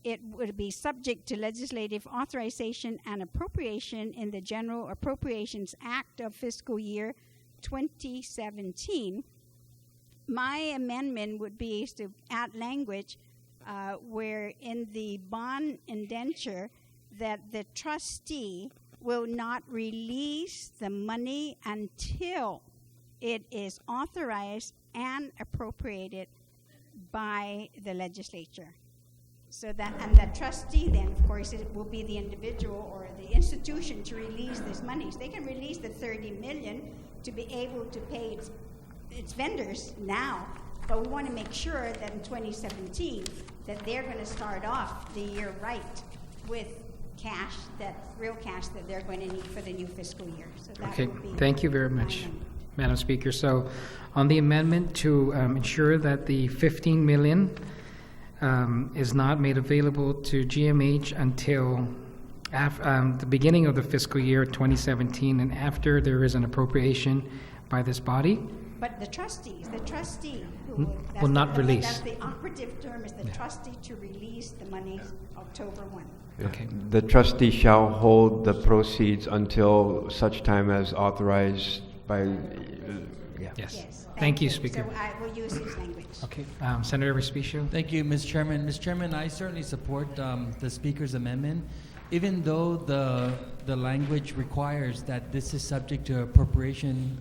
it would be subject to legislative authorization and appropriation in the General Appropriations Act of fiscal year 2017. My amendment would be to add language where in the bond indenture that the trustee will not release the money until it is authorized and appropriated by the legislature. So that, and the trustee then, of course, it will be the individual or the institution to release these monies. They can release the $30 million to be able to pay its vendors now, but we want to make sure that in 2017 that they're going to start off the year right with cash, that real cash that they're going to need for the new fiscal year. So that Okay, will be thank you very much, Madam Speaker. So on the amendment to ensure that the $15 million is not made available to GMH until the beginning of the fiscal year 2017 and after there is an appropriation by this body. But the trustee who will not release. That's the operative term, is the trustee to release the money October 1. Okay. The trustee shall hold the proceeds until such time as authorized by, Yes. Thank you, Speaker. So I will use his language. Okay, Senator Respicio. Thank you, Mr. Chairman. Mr. Chairman, I certainly support the Speaker's amendment, even though the language requires that this is subject to appropriation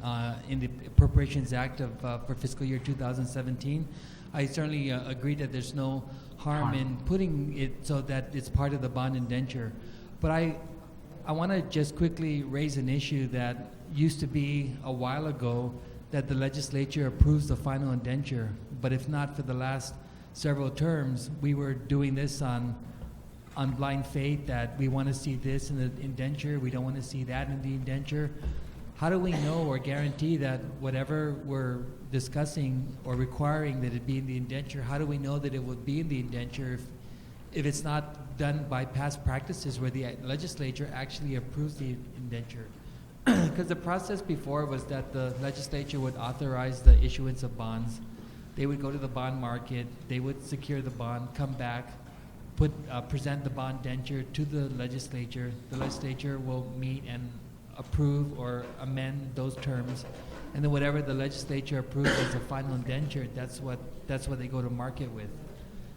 in the Appropriations Act for fiscal year 2017. I certainly agree that there's no harm in putting it so that it's part of the bond indenture. But I want to just quickly raise an issue that used to be a while ago, that the legislature approves the final indenture. But if not for the last several terms, we were doing this on blind faith, that we want to see this in the indenture, we don't want to see that in the indenture. How do we know or guarantee that whatever we're discussing or requiring that it be in the indenture, how do we know that it will be in the indenture if it's not done by past practices where the legislature actually approves the indenture? Because the process before was that the legislature would authorize the issuance of bonds. They would go to the bond market, they would secure the bond, come back, present the bond indenture to the legislature. The legislature will meet and approve or amend those terms, and then whatever the legislature approves as a final indenture, that's what they go to market with.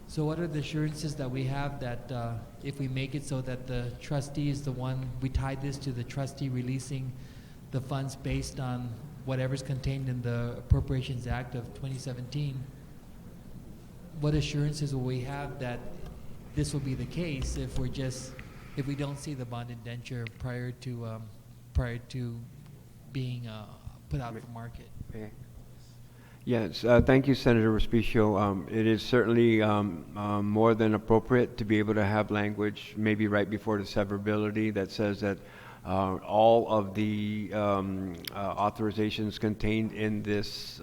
So what are the assurances that we have that if we make it so that the trustee is the one, we tie this to the trustee releasing the funds based on whatever's contained in the Appropriations Act of 2017, what assurances will we have that this will be the case if we don't see the bond indenture prior to being put out for market? Okay. Yes, thank you, Senator Respicio. It is certainly more than appropriate to be able to have language maybe right before the severability that says that all of the authorizations contained in this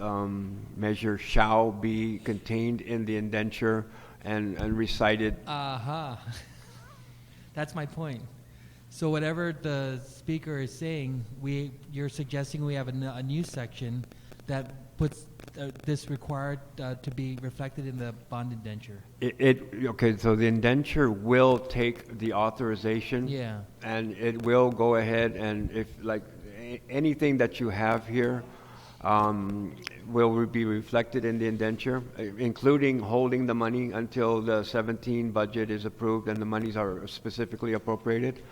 measure shall be contained in the indenture and recited. That's my point. So whatever the Speaker is saying, you're suggesting we have a new section that puts this required to be reflected in the bond indenture. Okay, so the indenture will take the authorization, and it will go ahead, and if like anything that you have here will be reflected in the indenture, including holding the money until the 17 budget is approved and the monies are specifically appropriated.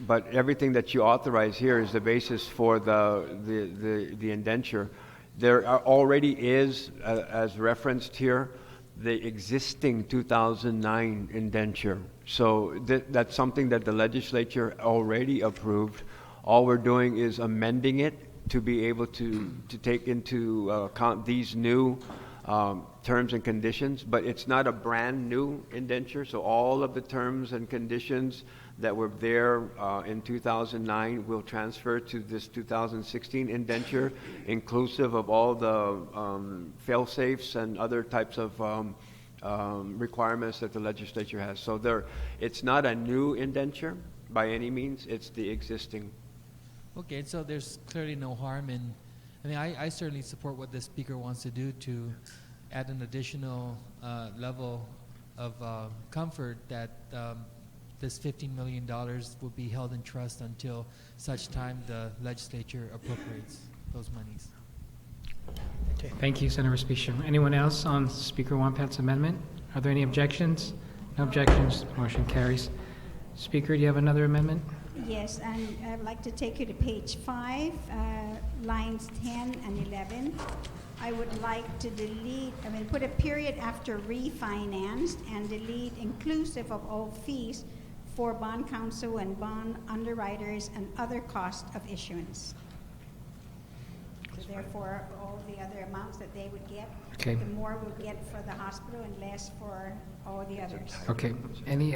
But everything that you authorize here is the basis for the indenture. There already is, as referenced here, the existing 2009 indenture. So that's something that the legislature already approved. All we're doing is amending it to be able to take into account these new terms and conditions, but it's not a brand new indenture, so all of the terms and conditions that were there in 2009 will transfer to this 2016 indenture, inclusive of all the fail-safes and other types of requirements that the legislature has. So it's not a new indenture by any means, it's the existing. Okay, so there's clearly no harm in, I certainly support what the Speaker wants to do to add an additional level of comfort that this $15 million will be held in trust until such time the legislature appropriates those monies. Okay, thank you, Senator Respicio. Anyone else on Speaker Wampat's amendment? Are there any objections? No objections. Motion carries. Speaker, do you have another amendment? Yes, and I'd like to take you to page 5, lines 10 and 11. I would like to put a period after refinanced and delete inclusive of all fees for bond counsel and bond underwriters and other cost of issuance. So therefore, all the other amounts that they would get, Okay. the more we'll get for the hospital and less for all the others. Okay. Any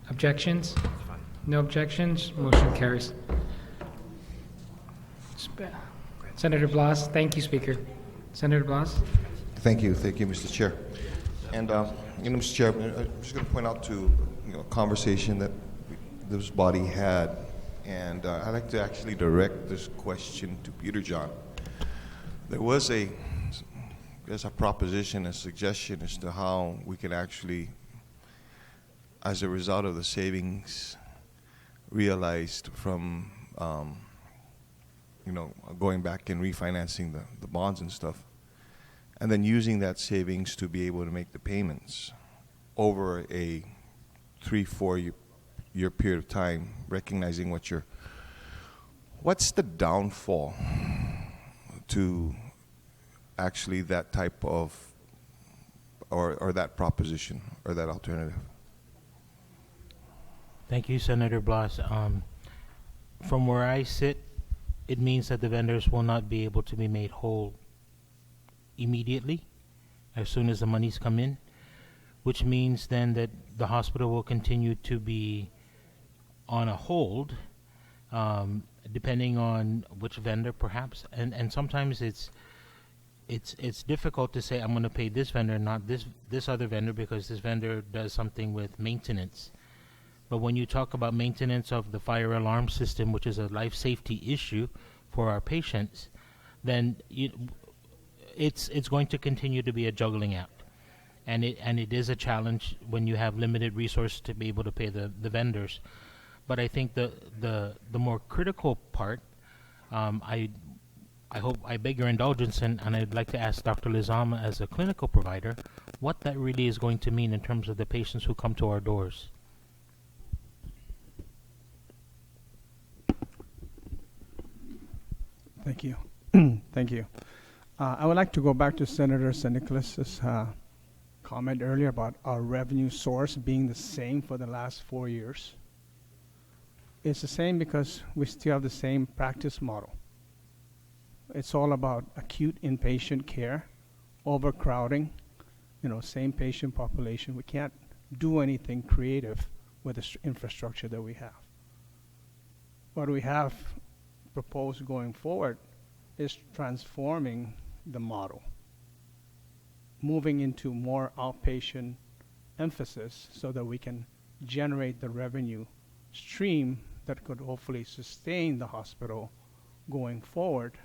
objections? No objections. Motion carries. Senator Blas. Thank you, Speaker. Senator Blas. Thank you, Mr. Chair. And Mr. Chair, I'm just going to point out to a conversation that this body had, and I'd like to actually direct this question to Peter John. There was there's a proposition, a suggestion as to how we can actually, as a result of the savings realized from going back and refinancing the bonds and stuff, and then using that savings to be able to make the payments over a 3-4 year period of time, recognizing what's the downfall to actually that type of or that proposition or that alternative? Thank you, Senator Blas. From where I sit, it means that the vendors will not be able to be made whole immediately as soon as the monies come in, which means then that the hospital will continue to be on a hold, depending on which vendor perhaps. And sometimes it's difficult to say I'm going to pay this vendor, not this other vendor, because this vendor does something with maintenance. But when you talk about maintenance of the fire alarm system, which is a life safety issue for our patients, then it's going to continue to be a juggling act, and it is a challenge when you have limited resources to be able to pay the vendors. But I think the more critical part, I beg your indulgence, and I'd like to ask Dr. Lizama, as a clinical provider, what that really is going to mean in terms of the patients who come to our doors. Thank you. Thank you. I would like to go back to Senator San Nicolas's comment earlier about our revenue source being the same for the last 4 years. It's the same because we still have the same practice model. It's all about acute inpatient care, overcrowding, same patient population. We can't do anything creative with the infrastructure that we have. What we have proposed going forward is transforming the model, moving into more outpatient emphasis so that we can generate the revenue stream that could hopefully sustain the hospital going forward,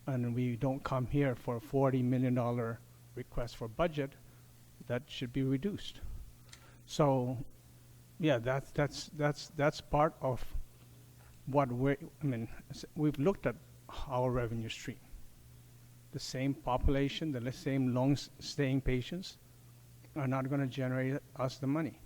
and we don't come here for a $40 million request for budget. That should be reduced. So yeah, that's part of what we've looked at our revenue stream. The same population, the same long-staying patients are not going to generate us the money.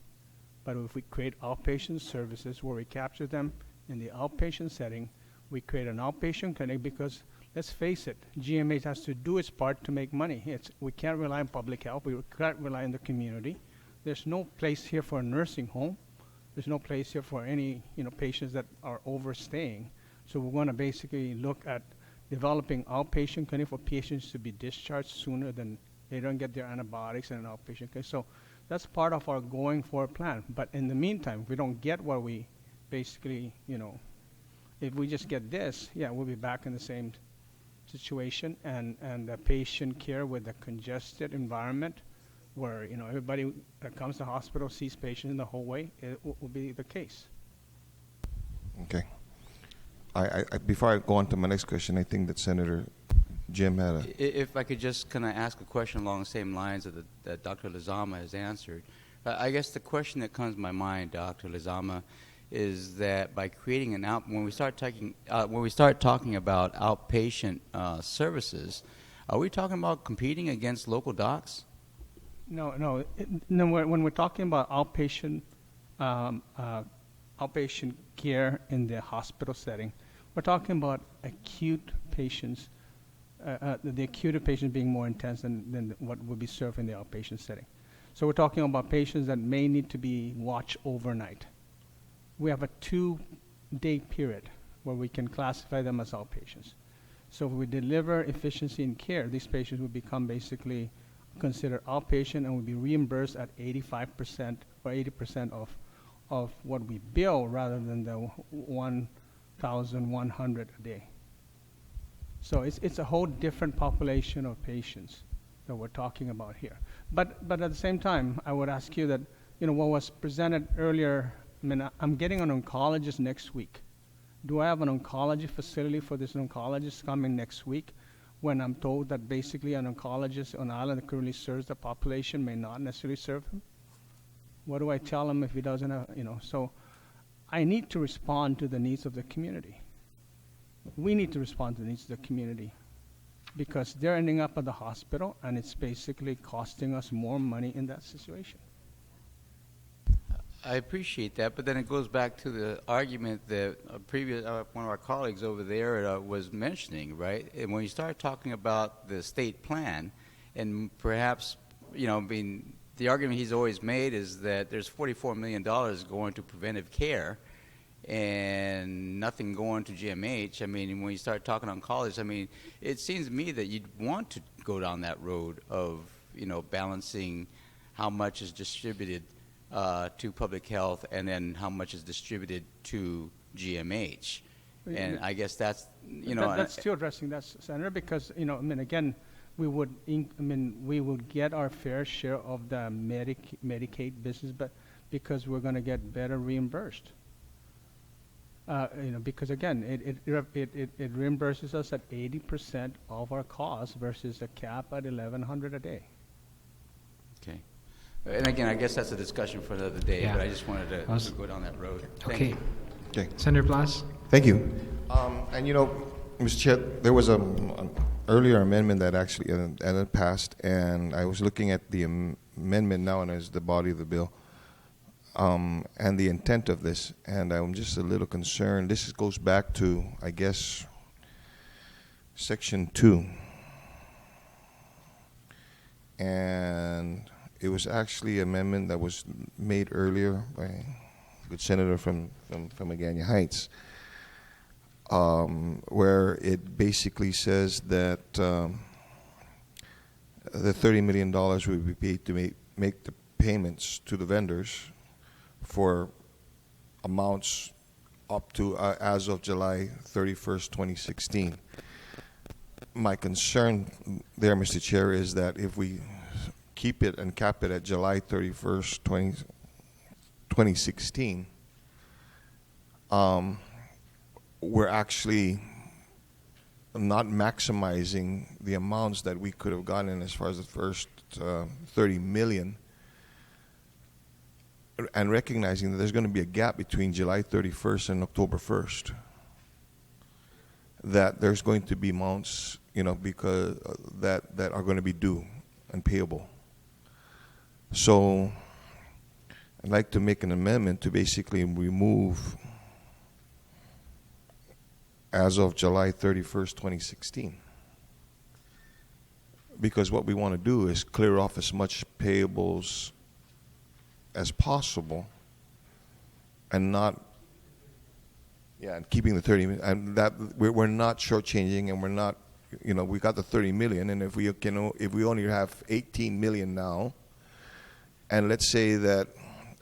But if we create outpatient services where we capture them in the outpatient setting, we create an outpatient clinic, because let's face it, GMH has to do its part to make money. We can't rely on public health. We can't rely on the community. There's no place here for a nursing home. There's no place here for any patients that are overstaying. So we're going to basically look at developing outpatient clinic for patients to be discharged sooner than they don't get their antibiotics in an outpatient clinic. So that's part of our going forward plan. But in the meantime, if we don't get what we basically, if we just get this, we'll be back in the same situation, and the patient care with a congested environment where everybody that comes to the hospital sees patients in the whole way, it will be the case. Okay. I before I go on to my next question, I think that Senator Jim had a... If I could just kind of ask a question along the same lines that Dr. Lizama has answered. I guess the question that comes to my mind, Dr. Lizama, is that by creating when we start talking about outpatient services, are we talking about competing against local docs? No. When we're talking about outpatient care in the hospital setting, we're talking about acute patients. The acute patients being more intense than what would be served in the outpatient setting. So we're talking about patients that may need to be watched overnight. We have a 2-day period where we can classify them as outpatients. So if we deliver efficiency in care, these patients would become basically considered outpatient and would be reimbursed at 85% or 80% of what we bill rather than the 1,100 a day. So it's a whole different population of patients that we're talking about here. But at the same time, I would ask you that, what was presented earlier, I'm getting an oncologist next week. Do I have an oncology facility for this oncologist coming next week when I'm told that basically an oncologist on island that currently serves the population may not necessarily serve him? What do I tell him if he doesn't have, So I need to respond to the needs of the community. We need to respond to the needs of the community because they're ending up at the hospital and it's basically costing us more money in that situation. I appreciate that, but then it goes back to the argument that one of our colleagues over there was mentioning, right? And when you start talking about the state plan, and perhaps, the argument he's always made is that there's $44 million going to preventive care and nothing going to GMH. When you start talking oncology, it seems to me that you'd want to go down that road of, balancing how much is distributed to public health and then how much is distributed to GMH. And I guess that's, That's still addressing that, Senator, because, again, we would get our fair share of the Medicaid business, but because we're going to get better reimbursed. Because again, it reimburses us at 80% of our costs versus a cap at $1,100 a day. Okay. And again, I guess that's a discussion for another day, Yeah. but I just wanted to go down that road. Thank Okay. you. Okay. Senator Blas? Thank you. And Mr. Chair, there was an earlier amendment that actually passed, and I was looking at the amendment now and as the body of the bill, and the intent of this, and I'm just a little concerned. This goes back to, I guess, Section 2. And it was actually an amendment that was made earlier by a good senator from Magana Heights, where it basically says that the $30 million will be paid to make the payments to the vendors for amounts up to as of July 31st, 2016. My concern there, Mr. Chair, is that if we keep it and cap it at July 31st, 2016, we're actually not maximizing the amounts that we could have gotten as far as the first 30 million, and recognizing that there's going to be a gap between July 31st and October 1st, that there's going to be amounts, because that are going to be due and payable. So I'd like to make an amendment to basically remove as of July 31st, 2016. Because what we want to do is clear off as much payables as possible and not, and keeping the 30, and that we're not shortchanging, and we're not, we got the 30 million, and if we only have 18 million now, and let's say that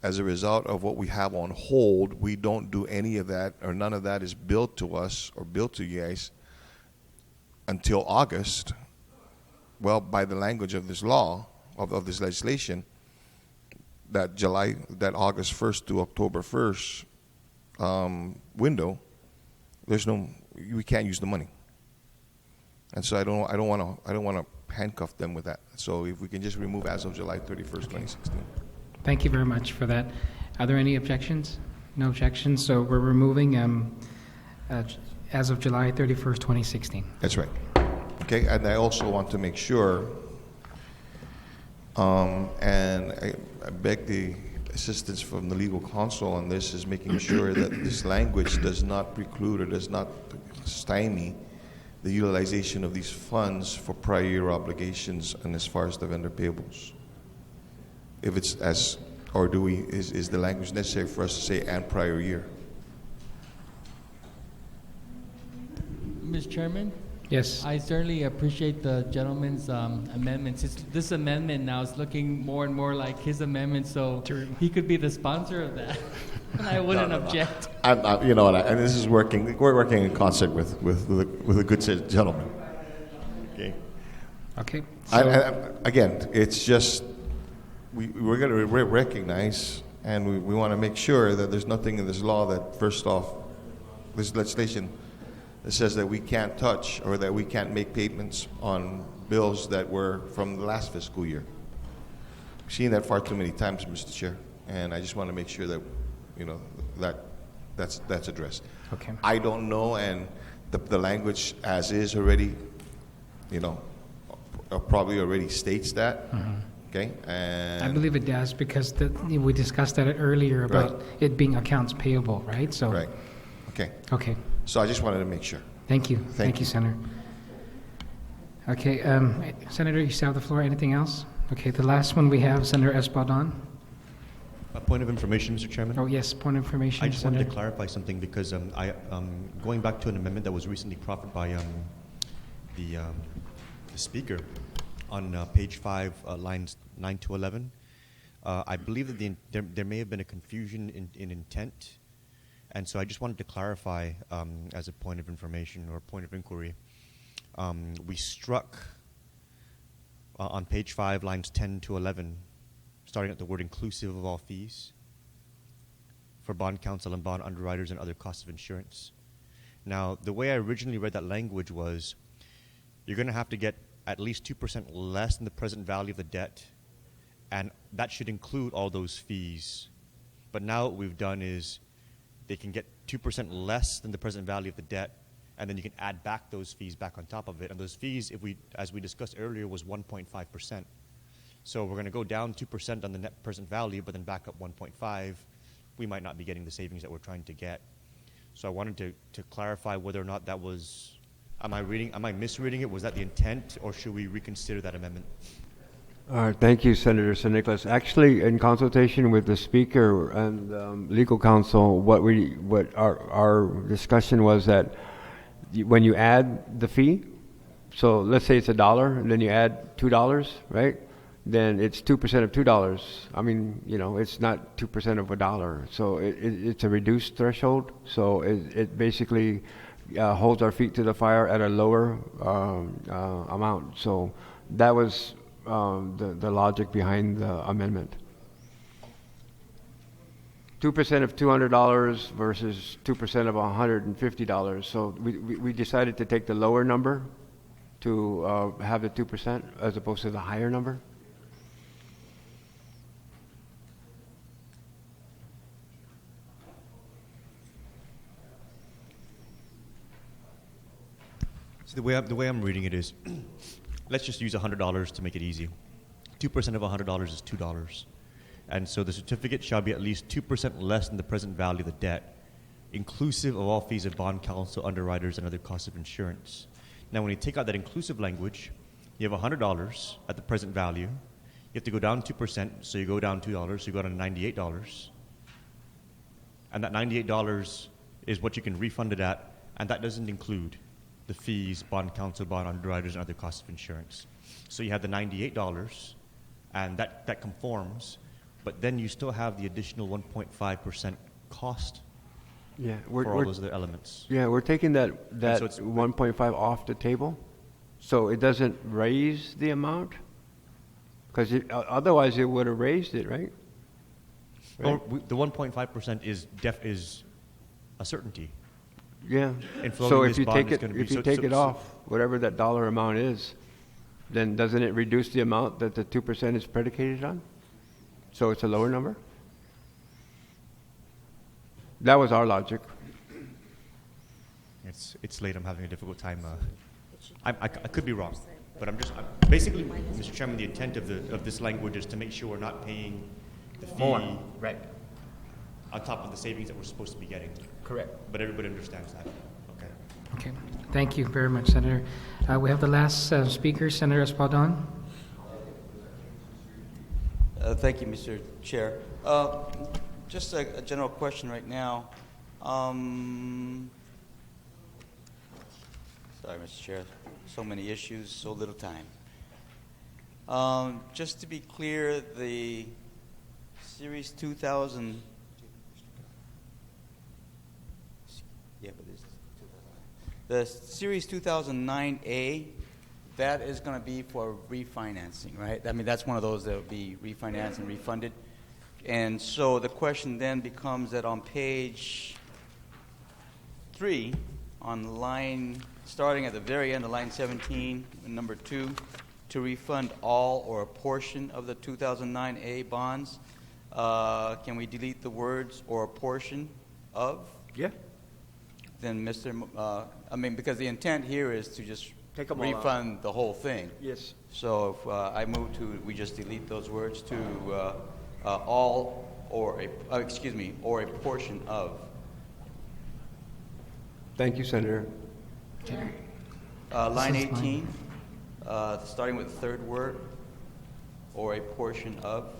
as a result of what we have on hold, we don't do any of that, or none of that is billed to us or billed to you guys until August. Well, by the language of this law, of this legislation, that August 1st to October 1st window, we can't use the money. And so I don't want to handcuff them with that. So if we can just remove as of July 31st, 2016. Thank you very much for that. Are there any objections? No objections. So we're removing as of July 31st, 2016. That's right. Okay, and I also want to make sure, and I beg the assistance from the legal counsel on this, is making sure that this language does not preclude or does not stymie the utilization of these funds for prior year obligations and as far as the vendor payables. If it's as, or do we, is the language necessary for us to say and prior year? Mr. Chairman? Yes. I certainly appreciate the gentleman's amendments. This amendment now is looking more and more like his amendment, so he could be the sponsor of that, and I wouldn't object. You know, and this is working. We're working in concert with a good gentleman. Okay. Okay. Again, it's just we're going to recognize, and we want to make sure that there's nothing in this law that, first off, this legislation that says that we can't touch or that we can't make payments on bills that were from the last fiscal year. We've seen that far too many times, Mr. Chair, and I just want to make sure that, you know, that's addressed. Okay. I don't know, and the language as is already, you know, probably already states that. Mm-hmm. Okay, and I believe it does because we discussed that earlier about Right. it being accounts payable, right? So. right. Okay. Okay. So I just wanted to make sure. Thank you. Thank you, you. Senator. Okay, Senator, you still have the floor. Anything else? Okay, the last one we have, Senator Espadon. A point of information, Mr. Chairman. Oh, yes, point of information. I just wanted to Senator. clarify something because going back to an amendment that was recently proffered by the speaker on page 5, lines 9 to 11. I believe that there may have been a confusion in intent, and so I just wanted to clarify as a point of information or point of inquiry. We struck on page 5, lines 10 to 11, starting at the word inclusive of all fees for bond counsel and bond underwriters and other costs of insurance. Now, the way I originally read that language was you're going to have to get at least 2% less than the present value of the debt, and that should include all those fees. But now what we've done is they can get 2% less than the present value of the debt, and then you can add back those fees back on top of it. And those fees, as we discussed earlier, was 1.5%. So we're going to go down 2% on the net present value, but then back up 1.5. We might not be getting the savings that we're trying to get. So I wanted to clarify whether or not that was, am I misreading it? Was that the intent, or should we reconsider that amendment? Thank you, Senator San Nicolas. Actually, in consultation with the Speaker and legal counsel, what our discussion was that when you add the fee, so let's say it's $1, and then you add $2, right? Then it's 2% of $2. I mean, you know, it's not 2% of $1. So it's a reduced threshold. So it basically holds our feet to the fire at a lower amount. So that was the logic behind the amendment. 2% of $200 versus 2% of $150. So we decided to take the lower number to have the 2% as opposed to the higher number. So the way I'm reading it is, let's just use $100 to make it easy. 2% of $100 is $2. And so the certificate shall be at least 2% less than the present value of the debt, inclusive of all fees of bond counsel, underwriters, and other costs of insurance. Now, when you take out that inclusive language, you have $100 at the present value. You have to go down 2%, so you go down $2, so you go down to $98. And that $98 is what you can refund it at, and that doesn't include the fees, bond counsel, bond underwriters, and other costs of insurance. So you have the $98, and that conforms, but then you still have the additional 1.5% cost for all those other elements. Yeah, we're taking that so it's 1.5 off the table, so it doesn't raise the amount, because otherwise it would have raised it, right? Well, the 1.5% is a certainty. Yeah. And So floating if this you bond take is it, gonna be if you so- take so- it so- off, whatever that dollar amount is, then doesn't it reduce the amount that the 2% is predicated on? So it's a lower number? That was our logic. It's late. I'm having a difficult time. I could be wrong, but basically, Mr. Chairman, the intent of this language is to make sure we're not paying the fee Right. on top of the savings that we're supposed to be getting. Correct. But everybody understands that. Okay. Okay. Thank you very much, Senator. We have the last speaker, Senator Espadon. Thank you, Mr. Chair. Just a general question right now. Sorry, Mr. Chair. So many issues, so little time. Just to be clear, the Series 2000. Yeah, but this is 2009. The Series 2009A, that is going to be for refinancing, right? I mean, that's one of those that will be refinanced and refunded. And so the question then becomes that on page 3, on line, starting at the very end of line 17, number 2, to refund all or a portion of the 2009A bonds, can we delete the words "or a portion of"? Yeah. Then because the intent here is to just Take them all out. refund the whole thing. Yes. So if I move we just delete those words to all or a portion of. Thank you, Senator. Line This is 18, starting with the third word, or a portion of.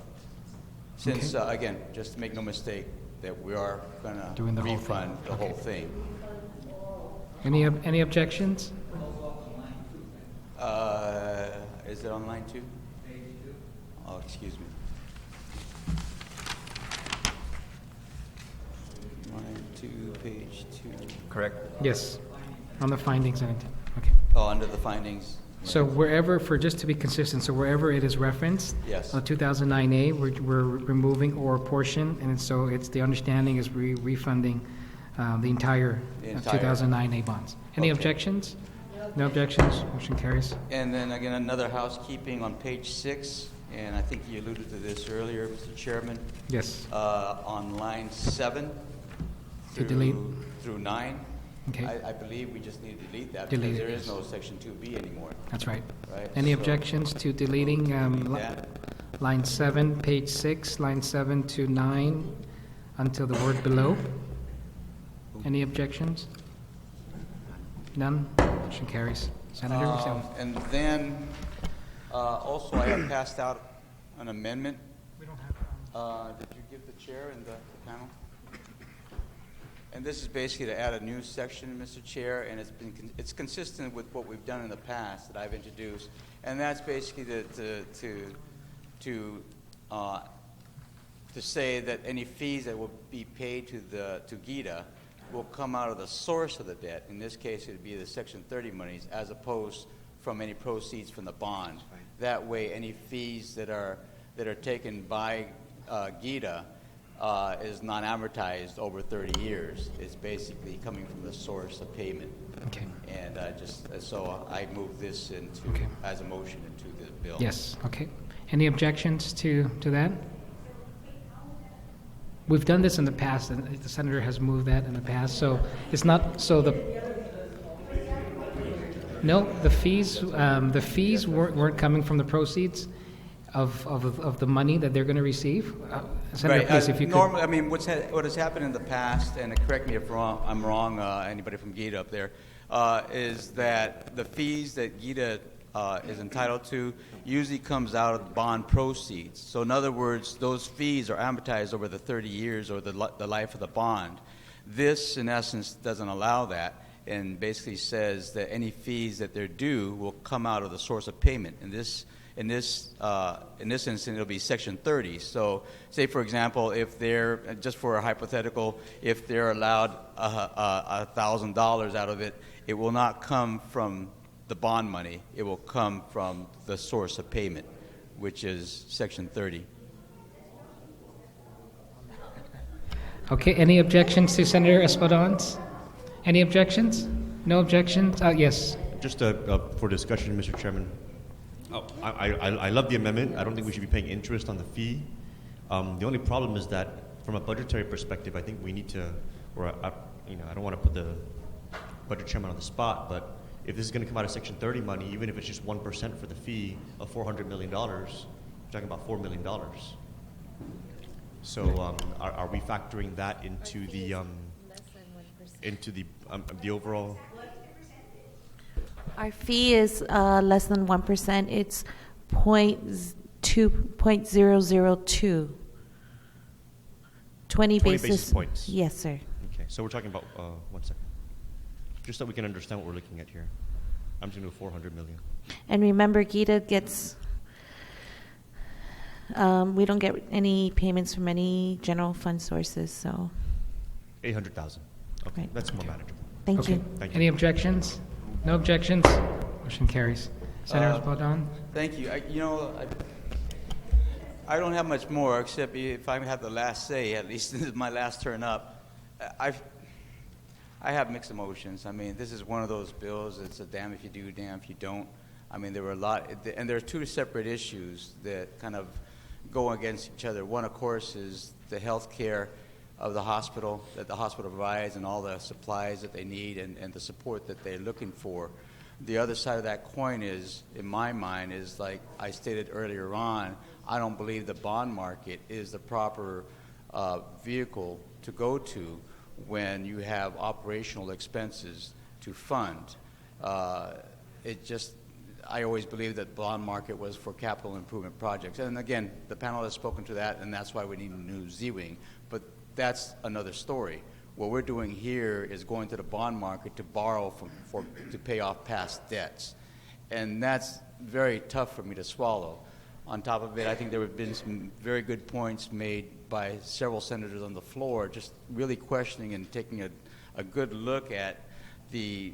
Since, again, just to make no mistake, that we are going Doing to the whole refund thing. the Okay. whole thing. Any objections? Is it on line 2? Oh, excuse me. Line 2, page 2. Correct. Yes. On the findings and intent. Okay. Oh, under the findings. So wherever, just to be consistent, so wherever it is referenced, Yes. 2009A, we're removing "or a portion," and so it's the understanding is refunding the entire The entire. 2009A bonds. Any Okay. objections? No objections. Motion carries. And then again, another housekeeping on page 6, and I think you alluded to this earlier, Mr. Chairman. Yes. On line 7 To delete. through 9. Okay. I believe we just need to delete that Delete because it, there is yes. no section 2B anymore. That's right. Right, Any so- objections to deleting Delete that. line 7, page 6, line 7 to 9 until the word "below"? Any objections? None? Motion carries. Senator, And then also I have passed out an amendment. we don't have. Did you give the chair and the panel? And this is basically to add a new section, Mr. Chair, and it's consistent with what we've done in the past that I've introduced, and that's basically to say that any fees that will be paid to GITA will come out of the source of the debt. In this case, it would be the Section 30 monies, as opposed from any proceeds from the bond. That way, any fees that are taken by GITA is non-amortized over 30 years. It's basically coming from the source of payment. Okay. And so I move this into Okay. as a motion into the bill. Yes, okay. Any objections to that? We've done this in the past, and the senator has moved that in the past, so it's not, so no, the fees weren't coming from the proceeds of the money that they're going to receive? Senator, please, if you could. Normally, I mean, what has happened in the past, and correct me if I'm wrong, anybody from GITA up there, is that the fees that GITA is entitled to usually comes out of bond proceeds. So in other words, those fees are amortized over the 30 years or the life of the bond. This, in essence, doesn't allow that, and basically says that any fees that they're due will come out of the source of payment. In this instance, it'll be Section 30. So, say for example, if they're just for a hypothetical, if they're allowed $1,000 out of it, it will not come from the bond money. It will come from the source of payment, which is Section 30. Okay, any objections to Senator Espadon's? Any objections? No objections? Yes. Just for discussion, Mr. Chairman. I love the amendment. I don't think we should be paying interest on the fee. The only problem is that from a budgetary perspective, I think we need to, I don't want to put the budget chairman on the spot, but if this is going to come out of Section 30 money, even if it's just 1% for the fee of $400 million, we're talking about $4 million. So are we factoring that into the overall? Our fee is less than 1%. It's 0.002. 20 basis points. Yes, sir. Okay, so we're talking about 1 second. Just so we can understand what we're looking at here. I'm just going to do 400 million. And remember, Gita gets, we don't get any payments from any general fund sources, so. 800,000. Okay, Right. that's more manageable. Thank Okay. you. Thank you. Any objections? No objections? Motion carries. Senator Espadon? Thank you. I don't have much more, except if I have the last say, at least this is my last turn up. I have mixed emotions. I mean, this is one of those bills. It's a damn if you do, damn if you don't. I mean, there were a lot, and there are two separate issues that kind of go against each other. One, of course, is the health care of the hospital, that the hospital provides, and all the supplies that they need and the support that they're looking for. The other side of that coin is, in my mind, is like I stated earlier on, I don't believe the bond market is the proper vehicle to go to when you have operational expenses to fund. I always believed that the bond market was for capital improvement projects. And again, the panel has spoken to that, and that's why we need a new Z-Wing. But that's another story. What we're doing here is going to the bond market to borrow to pay off past debts. And that's very tough for me to swallow. On top of it, I think there have been some very good points made by several senators on the floor, just really questioning and taking a good look at the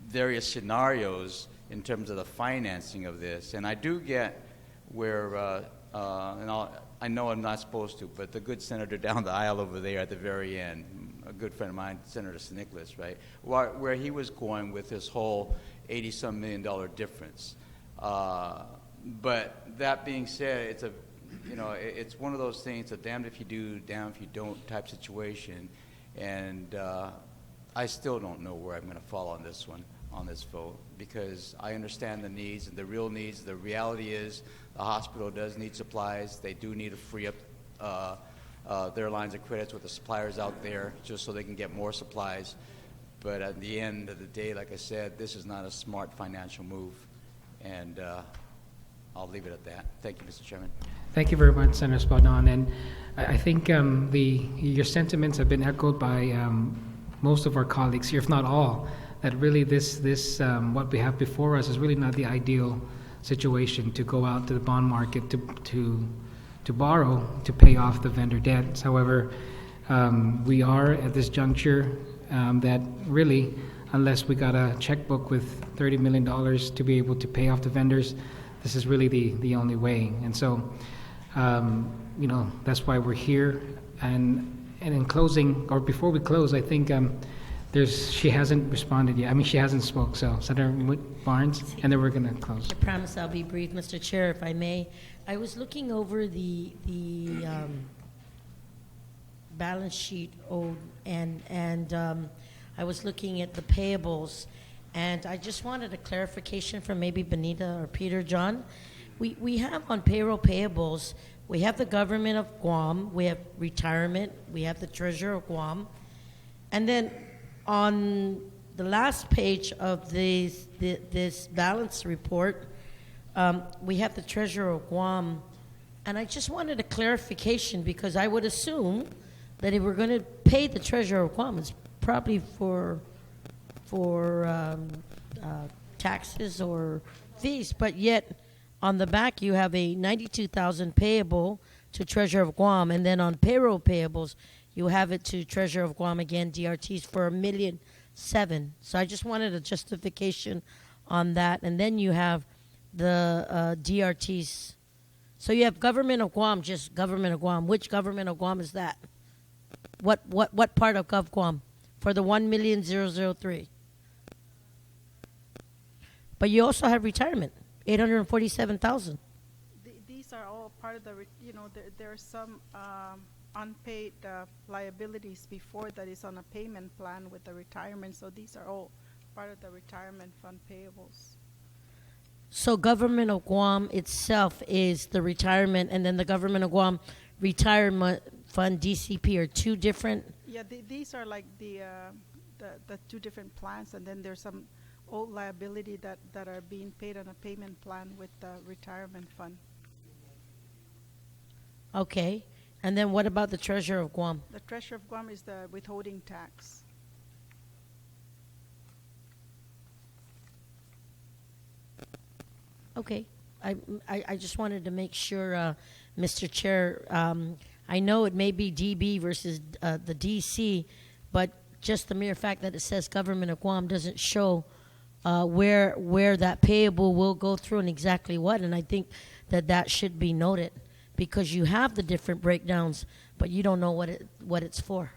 various scenarios in terms of the financing of this. And I do get where, I know I'm not supposed to, but the good senator down the aisle over there at the very end, a good friend of mine, Senator Nicholas, right, where he was going with this whole $80-some million difference. But that being said, it's one of those things, a damned if you do, damned if you don't type situation. And I still don't know where I'm going to fall on this one, on this vote, because I understand the needs and the real needs. The reality is the hospital does need supplies. They do need to free up their lines of credits with the suppliers out there just so they can get more supplies. But at the end of the day, like I said, this is not a smart financial move. And I'll leave it at that. Thank you, Mr. Chairman. Thank you very much, Senator Espadon. And I think your sentiments have been echoed by most of our colleagues here, if not all, that really this what we have before us is really not the ideal situation to go out to the bond market to borrow to pay off the vendor debts. However, we are at this juncture that really, unless we got a checkbook with $30 million to be able to pay off the vendors, this is really the only way. And so, that's why we're here. And in closing, or before we close, I think she hasn't responded yet. I mean, she hasn't spoke. So, Senator Barnes, and then we're going to close. I promise I'll be brief, Mr. Chair, if I may. I was looking over the balance sheet and I was looking at the payables, and I just wanted a clarification from maybe Benita or Peter John. We have on payroll payables, we have the government of Guam, we have retirement, we have the treasurer of Guam, and then on the last page of this balance report, we have the treasurer of Guam, and I just wanted a clarification because I would assume that if we're going to pay the treasurer of Guam, it's probably for taxes or fees, but yet on the back you have a $92,000 payable to treasurer of Guam, and then on payroll payables you have it to treasurer of Guam again, DRTs, for $1.7 million. So I just wanted a justification on that, and then you have the DRTs. So you have government of Guam, just government of Guam. Which government of Guam is that? What part of Gov Guam? for the 1,000,003. But you also have retirement, 847,000. These are all part of the, there are some unpaid liabilities before that is on a payment plan with the retirement. So these are all part of the retirement fund payables. So government of Guam itself is the retirement, and then the government of Guam retirement fund, DCP, are two different. Yeah, these are like the two different plans, and then there's some old liability that are being paid on a payment plan with the retirement fund. Okay. And then what about the Treasurer of Guam? The Treasurer of Guam is the withholding tax. Okay. I just wanted to make sure, Mr. Chair, I know it may be DB versus the DC, but just the mere fact that it says government of Guam doesn't show where that payable will go through and exactly what, and I think that should be noted, because you have the different breakdowns, but you don't know what it's for.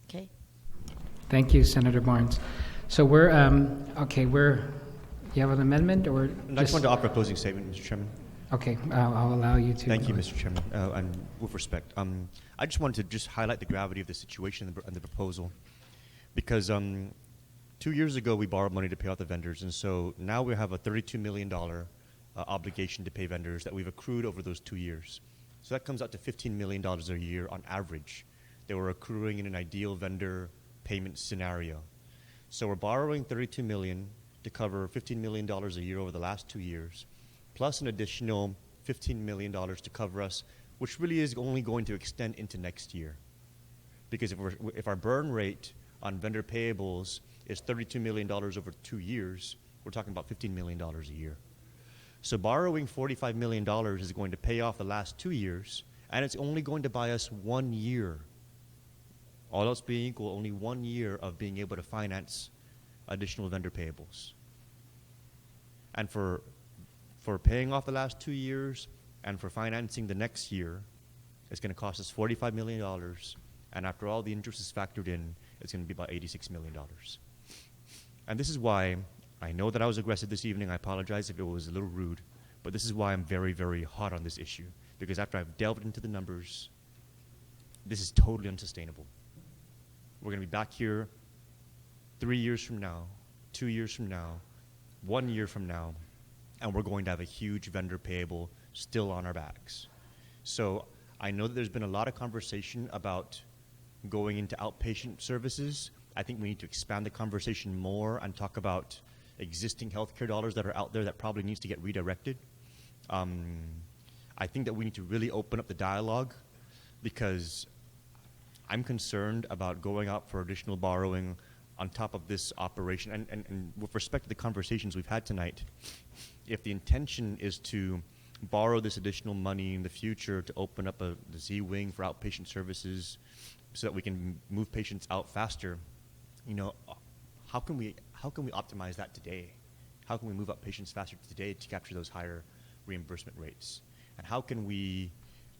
Okay. Thank you, Senator Barnes. So we're you have an amendment, or I just wanted to offer a closing statement, Mr. Chairman. Okay, I'll allow you to. Thank you, Mr. Chairman, and with respect. I just wanted to just highlight the gravity of the situation and the proposal, because 2 years ago we borrowed money to pay off the vendors, and so now we have a $32 million obligation to pay vendors that we've accrued over those 2 years. So that comes out to $15 million a year on average that we're accruing in an ideal vendor payment scenario. So we're borrowing $32 million to cover $15 million a year over the last 2 years, plus an additional $15 million to cover us, which really is only going to extend into next year. Because if our burn rate on vendor payables is $32 million over 2 years, we're talking about $15 million a year. So borrowing $45 million is going to pay off the last 2 years, and it's only going to buy us 1 year. All else being equal, only 1 year of being able to finance additional vendor payables. And for paying off the last 2 years and for financing the next year, it's going to cost us $45 million, and after all the interest is factored in, it's going to be about $86 million. And this is why, I know that I was aggressive this evening, I apologize if it was a little rude, but this is why I'm very, very hot on this issue, because after I've delved into the numbers, this is totally unsustainable. We're going to be back here 3 years from now, 2 years from now, 1 year from now, and we're going to have a huge vendor payable still on our backs. So I know that there's been a lot of conversation about going into outpatient services. I think we need to expand the conversation more and talk about existing healthcare dollars that are out there that probably needs to get redirected. I think that we need to really open up the dialogue, because I'm concerned about going out for additional borrowing on top of this operation. And with respect to the conversations we've had tonight, if the intention is to borrow this additional money in the future to open up the Z-Wing for outpatient services so that we can move patients out faster, how can we optimize that today? How can we move up patients faster today to capture those higher reimbursement rates? And how can we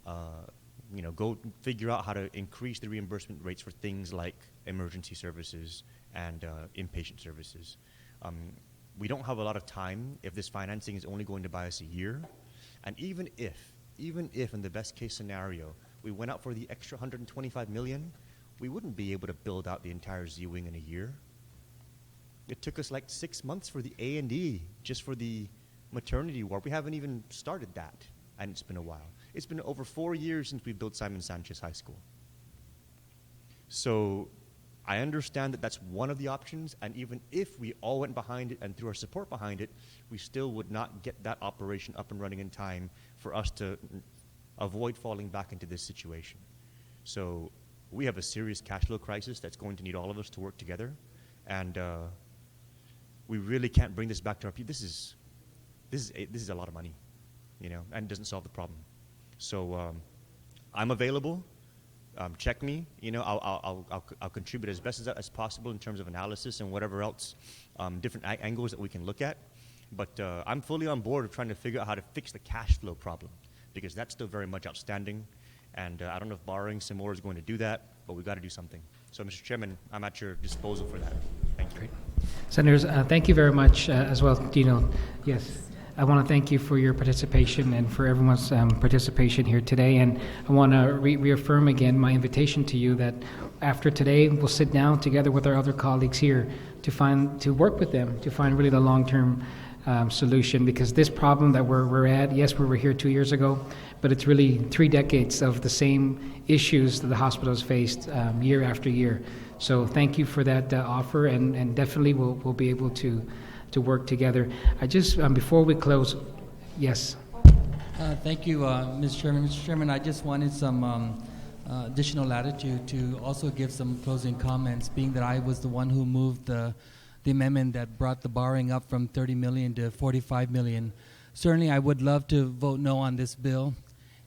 go figure out how to increase the reimbursement rates for things like emergency services and inpatient services? We don't have a lot of time if this financing is only going to buy us a year. And even if in the best case scenario, we went out for the extra $125 million, we wouldn't be able to build out the entire Z-Wing in a year. It took us like 6 months for the A&E, just for the maternity ward. We haven't even started that, and it's been a while. It's been over 4 years since we built Simon Sanchez High School. So I understand that that's one of the options, and even if we all went behind it and threw our support behind it, we still would not get that operation up and running in time for us to avoid falling back into this situation. So we have a serious cash flow crisis that's going to need all of us to work together, and we really can't bring this back to our people. This is a lot of money, and it doesn't solve the problem. So I'm available. Check me. I'll contribute as best as possible in terms of analysis and whatever else, different angles that we can look at. But I'm fully on board of trying to figure out how to fix the cash flow problem, because that's still very much outstanding. And I don't know if borrowing some more is going to do that, but we've got to do something. So, Mr. Chairman, I'm at your disposal for that. Thank you. Great. Senators, thank you very much as well, Dino. Yes, I want to thank you for your participation and for everyone's participation here today. And I want to reaffirm again my invitation to you that after today, we'll sit down together with our other colleagues here to work with them to find really the long-term solution, because this problem that we're at, yes, we were here 2 years ago, but it's really 3 decades of the same issues that the hospital has faced year after year. So thank you for that offer, and definitely we'll be able to work together. I just, before we close, yes. Thank you, Mr. Chairman. Mr. Chairman, I just wanted some additional latitude to also give some closing comments, being that I was the one who moved the amendment that brought the borrowing up from 30 million to 45 million. Certainly, I would love to vote no on this bill.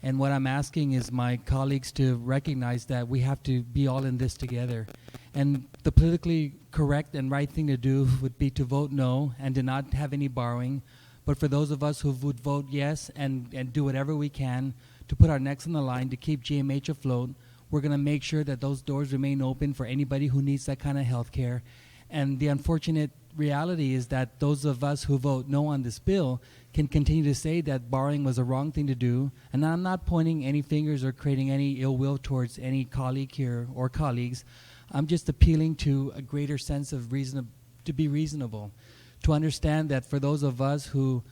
And what I'm asking is my colleagues to recognize that we have to be all in this together. And the politically correct and right thing to do would be to vote no and to not have any borrowing. But for those of us who would vote yes and do whatever we can to put our necks on the line to keep GMH afloat, we're going to make sure that those doors remain open for anybody who needs that kind of health care. And the unfortunate reality is that those of us who vote no on this bill can continue to say that borrowing was a wrong thing to do. And I'm not pointing any fingers or creating any ill will towards any colleague here or colleagues. I'm just appealing to a greater sense of reason, to be reasonable, to understand that for those of us who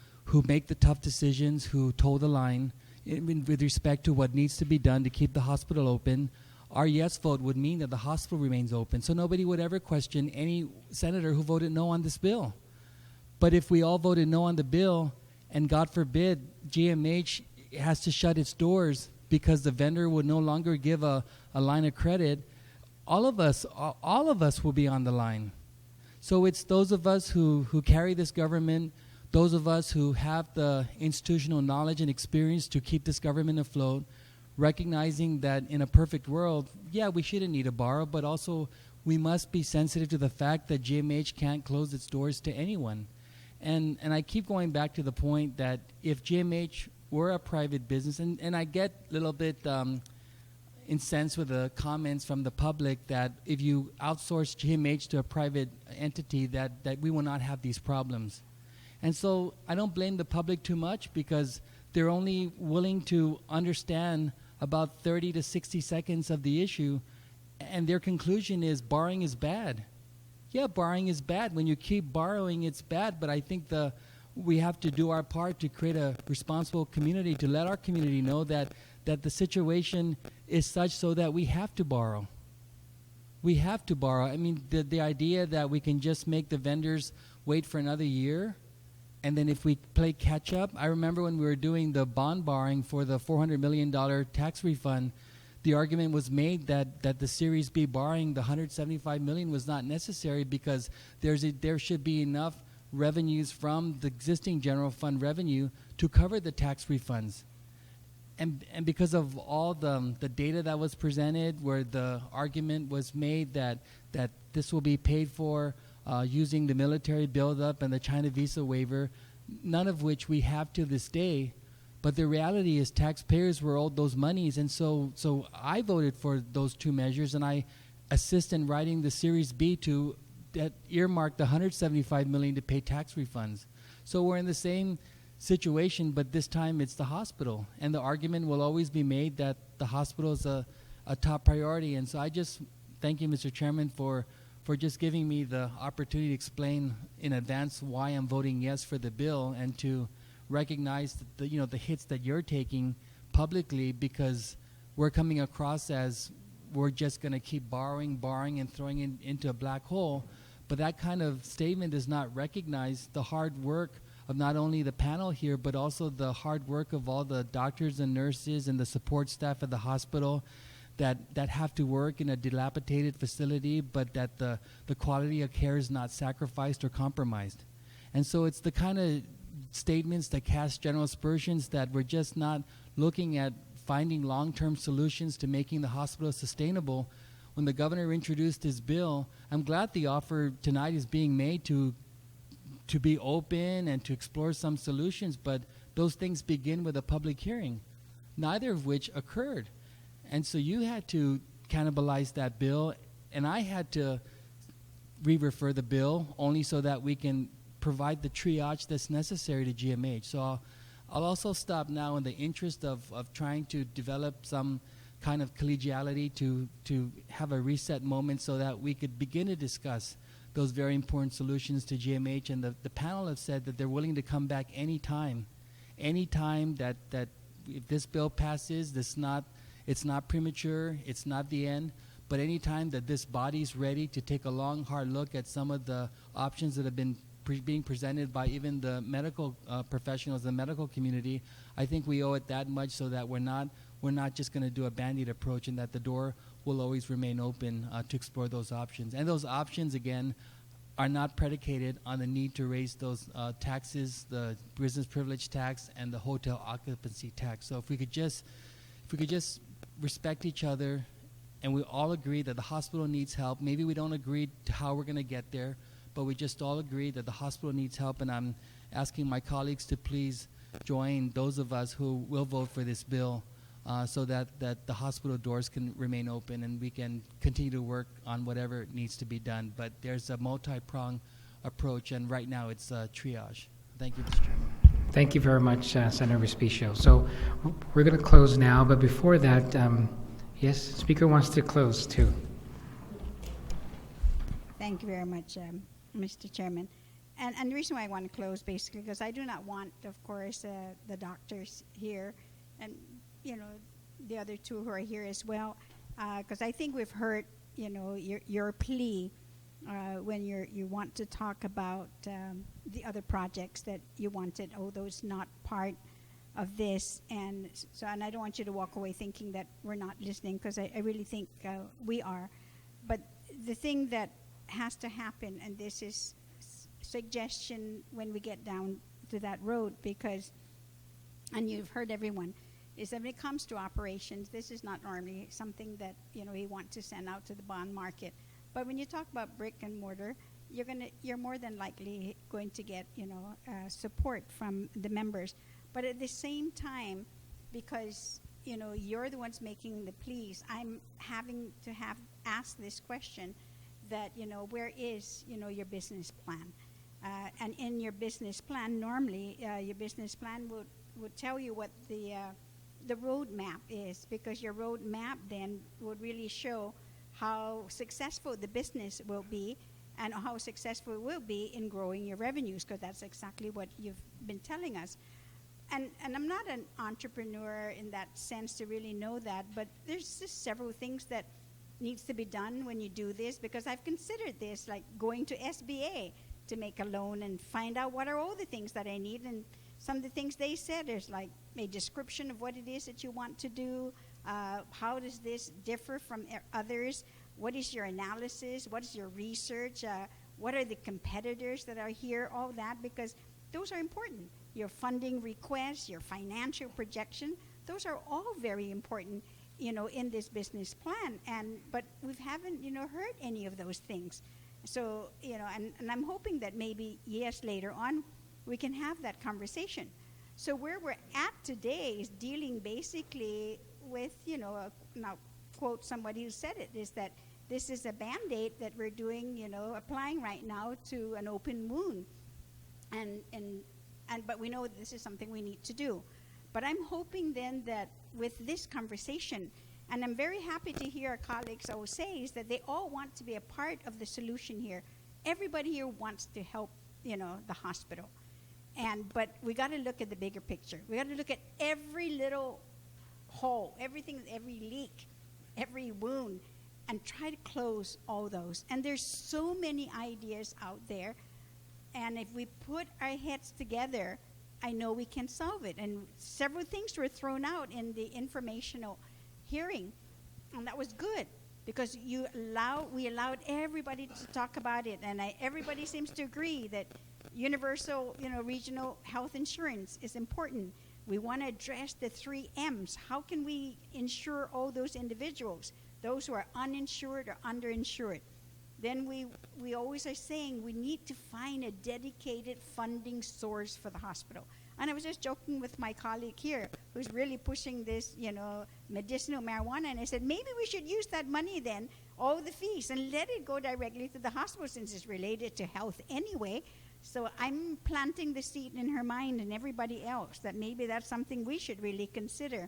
make the tough decisions, who toe the line with respect to what needs to be done to keep the hospital open, our yes vote would mean that the hospital remains open. So nobody would ever question any senator who voted no on this bill. But if we all voted no on the bill, and God forbid, GMH has to shut its doors because the vendor would no longer give a line of credit, all of us will be on the line. So it's those of us who carry this government, those of us who have the institutional knowledge and experience to keep this government afloat, recognizing that in a perfect world, yeah, we shouldn't need to borrow, but also we must be sensitive to the fact that GMH can't close its doors to anyone. And I keep going back to the point that if GMH were a private business, and I get a little bit incensed with the comments from the public that if you outsource GMH to a private entity that we will not have these problems. And so I don't blame the public too much, because they're only willing to understand about 30 to 60 seconds of the issue, and their conclusion is borrowing is bad. Yeah, borrowing is bad. When you keep borrowing, it's bad, but I think we have to do our part to create a responsible community, to let our community know that the situation is such so that we have to borrow. We have to borrow. I mean, the idea that we can just make the vendors wait for another year, and then if we play catch up, I remember when we were doing the bond borrowing for the $400 million tax refund, the argument was made that the Series B borrowing, the $175 million, was not necessary because there should be enough revenues from the existing general fund revenue to cover the tax refunds. And because of all the data that was presented, where the argument was made that this will be paid for using the military buildup and the China visa waiver, none of which we have to this day. But the reality is taxpayers were owed those monies, and so I voted for those two measures, and I assist in writing the Series B to that earmark the $175 million to pay tax refunds. So we're in the same situation, but this time it's the hospital, and the argument will always be made that the hospital is a top priority. And so I just thank you, Mr. Chairman, for just giving me the opportunity to explain in advance why I'm voting yes for the bill, and to recognize the hits that you're taking publicly, because we're coming across as we're just going to keep borrowing and throwing it into a black hole. But that kind of statement does not recognize the hard work of not only the panel here, but also the hard work of all the doctors and nurses and the support staff at the hospital that have to work in a dilapidated facility, but that the quality of care is not sacrificed or compromised. And so it's the kind of statements that cast general aspersions that we're just not looking at finding long-term solutions to making the hospital sustainable. When the governor introduced his bill, I'm glad the offer tonight is being made to be open and to explore some solutions, but those things begin with a public hearing, neither of which occurred. And so you had to cannibalize that bill, and I had to re-refer the bill only so that we can provide the triage that's necessary to GMH. So I'll also stop now in the interest of trying to develop some kind of collegiality to have a reset moment so that we could begin to discuss those very important solutions to GMH. And the panel have said that they're willing to come back anytime that if this bill passes, it's not premature, it's not the end, but anytime that this body's ready to take a long, hard look at some of the options that have been being presented by even the medical professionals, the medical community, I think we owe it that much so that we're not just going to do a Band-Aid approach, and that the door will always remain open to explore those options. And those options, again, are not predicated on the need to raise those taxes, the business privilege tax and the hotel occupancy tax. So if we could just respect each other, and we all agree that the hospital needs help. Maybe we don't agree to how we're going to get there, but we just all agree that the hospital needs help, and I'm asking my colleagues to please join those of us who will vote for this bill so that the hospital doors can remain open and we can continue to work on whatever needs to be done. But there's a multi-pronged approach, and right now it's triage. Thank you, Mr. Chairman. Thank you very much, Senator Respicio. So we're going to close now, but before that, yes, Speaker wants to close too. Thank you very much, Mr. Chairman. And the reason why I want to close, basically, because I do not want, of course, the doctors here and, the other two who are here as well, because I think we've heard, your plea when you want to talk about the other projects that you wanted, those not part of this. And I don't want you to walk away thinking that we're not listening, because I really think we are. But the thing that has to happen, and this is suggestion when we get down to that road, and you've heard everyone, is that when it comes to operations, this is not normally something that we want to send out to the bond market. But when you talk about brick and mortar, you're more than likely going to get support from the members. But at the same time, because you're the ones making the pleas, I'm having to ask this question, that where is your business plan? And in your business plan, normally your business plan would tell you what the roadmap is, because your roadmap then would really show how successful the business will be and how successful it will be in growing your revenues, because that's exactly what you've been telling us. And I'm not an entrepreneur in that sense to really know that, but there's just several things that needs to be done when you do this, because I've considered this, like going to SBA to make a loan and find out what are all the things that I need. And some of the things they said is like a description of what it is that you want to do. How does this differ from others? What is your analysis? What is your research? What are the competitors that are here? All that, because those are important. Your funding requests, your financial projection, those are all very important, in this business plan. But we haven't, heard any of those things. So, and I'm hoping that maybe, yes, later on, we can have that conversation. So where we're at today is dealing basically with, now quote somebody who said it, is that this is a Band-Aid that we're doing, applying right now to an open wound. But we know that this is something we need to do. But I'm hoping then that with this conversation, and I'm very happy to hear our colleagues all say, is that they all want to be a part of the solution here. Everybody here wants to help, the hospital. But we got to look at the bigger picture. We got to look at every little hole, everything, every leak, every wound, and try to close all those. And there's so many ideas out there. And if we put our heads together, I know we can solve it. And several things were thrown out in the informational hearing, and that was good, because we allowed everybody to talk about it, and everybody seems to agree that universal, regional health insurance is important. We want to address the 3 M's. How can we insure all those individuals, those who are uninsured or underinsured? Then we always are saying we need to find a dedicated funding source for the hospital. And I was just joking with my colleague here who's really pushing this, medicinal marijuana. And I said, maybe we should use that money then, all the fees, and let it go directly to the hospital since it's related to health anyway. So I'm planting the seed in her mind and everybody else that maybe that's something we should really consider.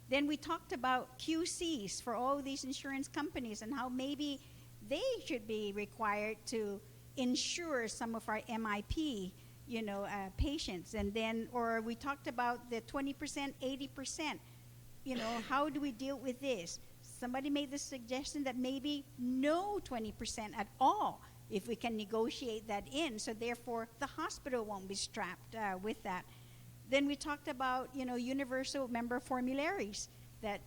Then we talked about QCs for all these insurance companies and how maybe they should be required to insure some of our MIP, patients. And then, or we talked about the 20%, 80%. How do we deal with this? Somebody made the suggestion that maybe no 20% at all, if we can negotiate that in, so therefore the hospital won't be strapped with that. Then we talked about, universal member formularies that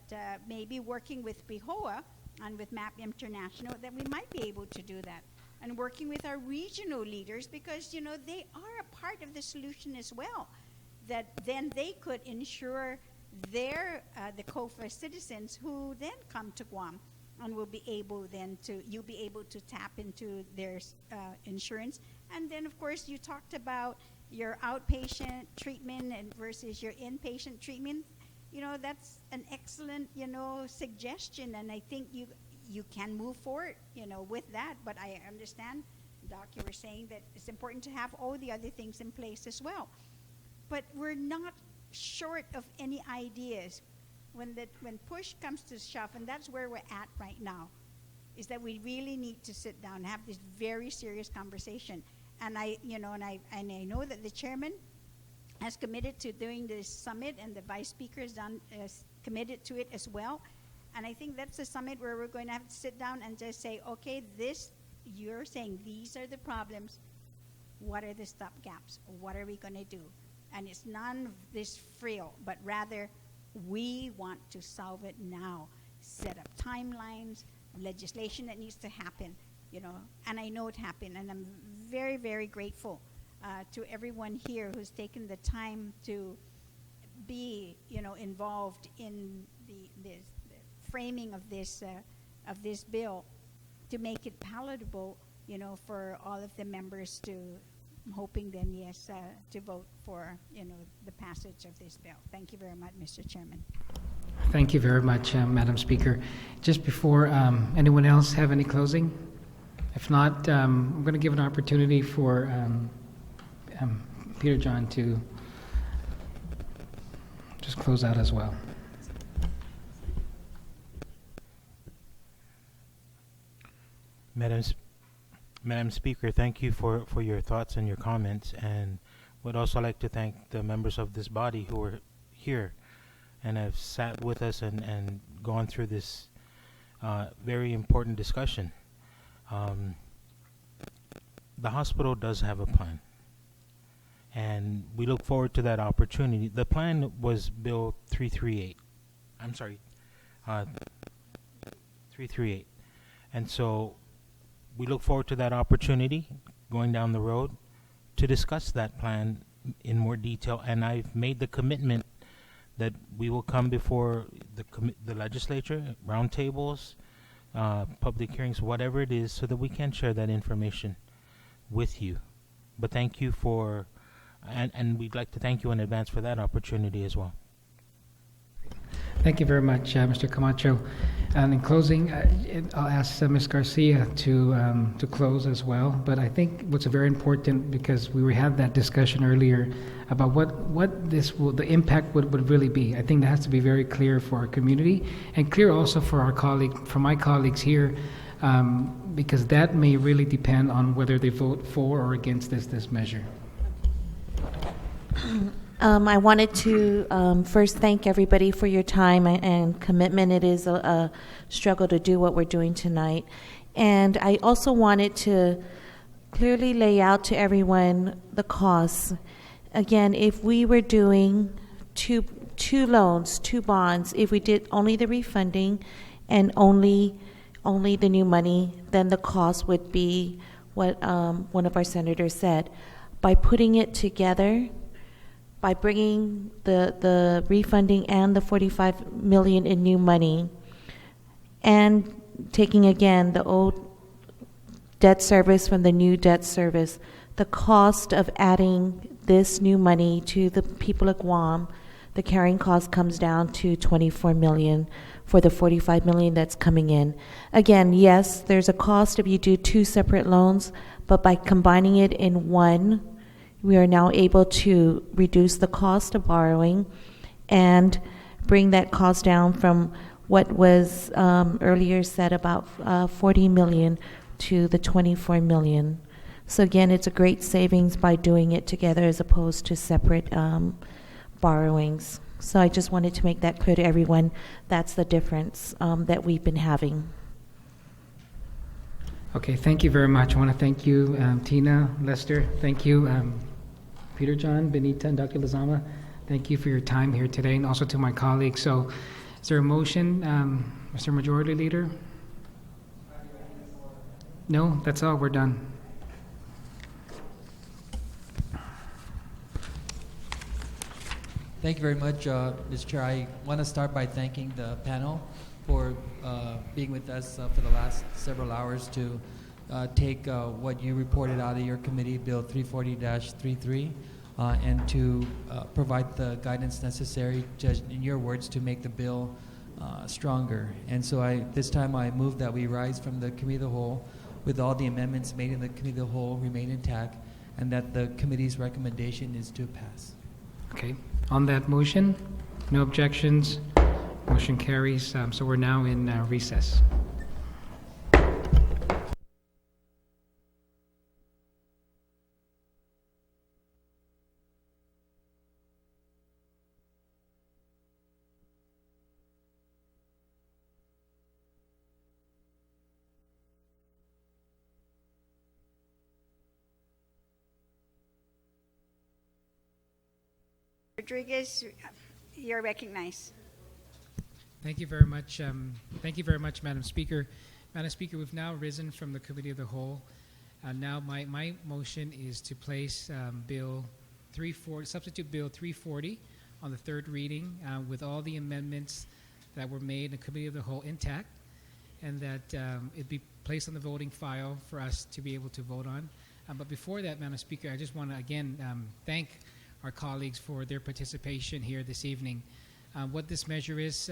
maybe working with PIHOA and with MAP International, that we might be able to do that. And working with our regional leaders because, they are a part of the solution as well, that then they could insure their, the COFA citizens who then come to Guam and will be able then you'll be able to tap into their insurance. And then, of course, you talked about your outpatient treatment and versus your inpatient treatment. That's an excellent, suggestion, and I think you can move forward, with that. But I understand, Doc, you were saying that it's important to have all the other things in place as well. But we're not short of any ideas. When push comes to shove, and that's where we're at right now, is that we really need to sit down and have this very serious conversation. And I know that the chairman has committed to doing this summit, and the vice speaker is committed to it as well. And I think that's a summit where we're going to have to sit down and just say, okay, you're saying these are the problems. What are the stopgaps? What are we going to do? And it's none of this frill, but rather we want to solve it now. Set up timelines, legislation that needs to happen, and I know it happened. And I'm very, very grateful to everyone here who's taken the time to be, involved in the framing of this bill to make it palatable, for all of the members to. I'm hoping then, yes, to vote for, the passage of this bill. Thank you very much, Mr. Chairman. Thank you very much, Madam Speaker. Just before anyone else have any closing? If not, I'm going to give an opportunity for Peter John to just close out as well. Madam Speaker, thank you for your thoughts and your comments, and would also like to thank the members of this body who are here and have sat with us and gone through this very important discussion. The hospital does have a plan, and we look forward to that opportunity. The plan was Bill 338. I'm sorry, 338. And so we look forward to that opportunity going down the road to discuss that plan in more detail. And I've made the commitment that we will come before the legislature, roundtables, public hearings, whatever it is, so that we can share that information with you. But thank you and we'd like to thank you in advance for that opportunity as well. Thank you very much, Mr. Camacho. And in closing, I'll ask Ms. Garcia to close as well. But I think what's very important, because we had that discussion earlier about what the impact would really be. I think that has to be very clear for our community and clear also for my colleagues here, because that may really depend on whether they vote for or against this measure. I wanted to first thank everybody for your time and commitment. It is a struggle to do what we're doing tonight. And I also wanted to clearly lay out to everyone the costs. Again, if we were doing two loans, two bonds, if we did only the refunding and only the new money, then the cost would be what one of our senators said. By putting it together, by bringing the refunding and the $45 million in new money, and taking again the old debt service from the new debt service, the cost of adding this new money to the people of Guam, the carrying cost comes down to $24 million for the $45 million that's coming in. Again, yes, there's a cost if you do two separate loans, but by combining it in one, we are now able to reduce the cost of borrowing and bring that cost down from what was earlier said about $40 million to the $24 million. So again, it's a great savings by doing it together as opposed to separate borrowings. So I just wanted to make that clear to everyone. That's the difference that we've been having. Okay, thank you very much. I want to thank you, Tina, Lester. Thank you, Peter John, Benita, and Dr. Lizama. Thank you for your time here today, and also to my colleagues. So, is there a motion, Mr. Majority Leader? No, that's all. We're done. Thank you very much, Mr. Chair. I want to start by thanking the panel for being with us for the last several hours to take what you reported out of your committee, Bill 340-33, and to provide the guidance necessary, in your words, to make the bill stronger. And so this time I move that we rise from the Committee of the Whole with all the amendments made in the Committee of the Whole remain intact, and that the committee's recommendation is to pass. Okay. On that motion, no objections. Motion carries. So we're now in recess. Rodriguez, you're recognized. Thank you very much. Thank you very much, Madam Speaker. Madam Speaker, we've now risen from the Committee of the Whole. Now my motion is to place Substitute Bill 340 on the third reading with all the amendments that were made in the Committee of the Whole intact, and that it be placed on the voting file for us to be able to vote on. But before that, Madam Speaker, I just want to again thank our colleagues for their participation here this evening. What this measure is,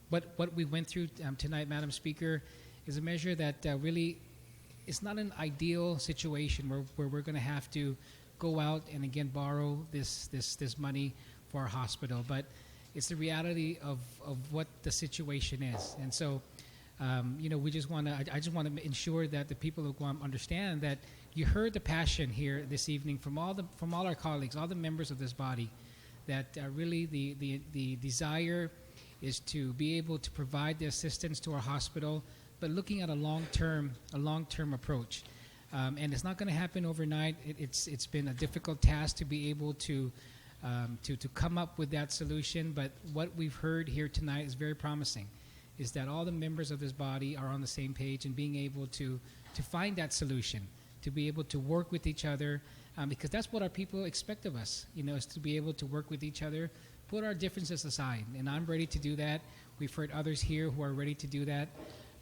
what we went through tonight, Madam Speaker, is a measure that really is not an ideal situation where we're going to have to go out and again borrow this money for our hospital. But it's the reality of what the situation is, and so we just want to. I just want to ensure that the people of Guam understand that you heard the passion here this evening from all our colleagues, all the members of this body, that really the desire is to be able to provide the assistance to our hospital, but looking at a long-term approach. And it's not going to happen overnight. It's been a difficult task to be able to come up with that solution. But what we've heard here tonight is very promising, is that all the members of this body are on the same page and being able to find that solution, to be able to work with each other, because that's what our people expect of us, is to be able to work with each other, put our differences aside. And I'm ready to do that. We've heard others here who are ready to do that.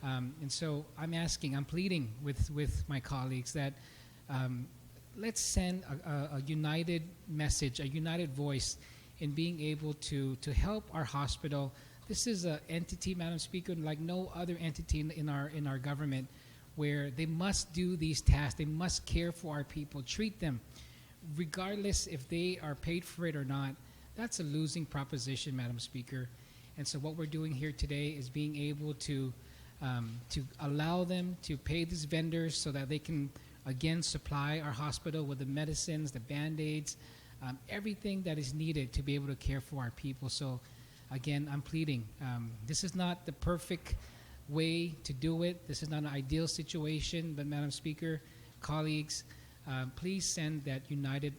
And so I'm pleading with my colleagues that let's send a united message, a united voice in being able to help our hospital. This is an entity, Madam Speaker, like no other entity in our government, where they must do these tasks. They must care for our people, treat them, regardless if they are paid for it or not. That's a losing proposition, Madam Speaker. And so what we're doing here today is being able to allow them to pay these vendors so that they can, again, supply our hospital with the medicines, the Band-Aids, everything that is needed to be able to care for our people. So, again, I'm pleading. This is not the perfect way to do it. This is not an ideal situation, but Madam Speaker, colleagues, please send that united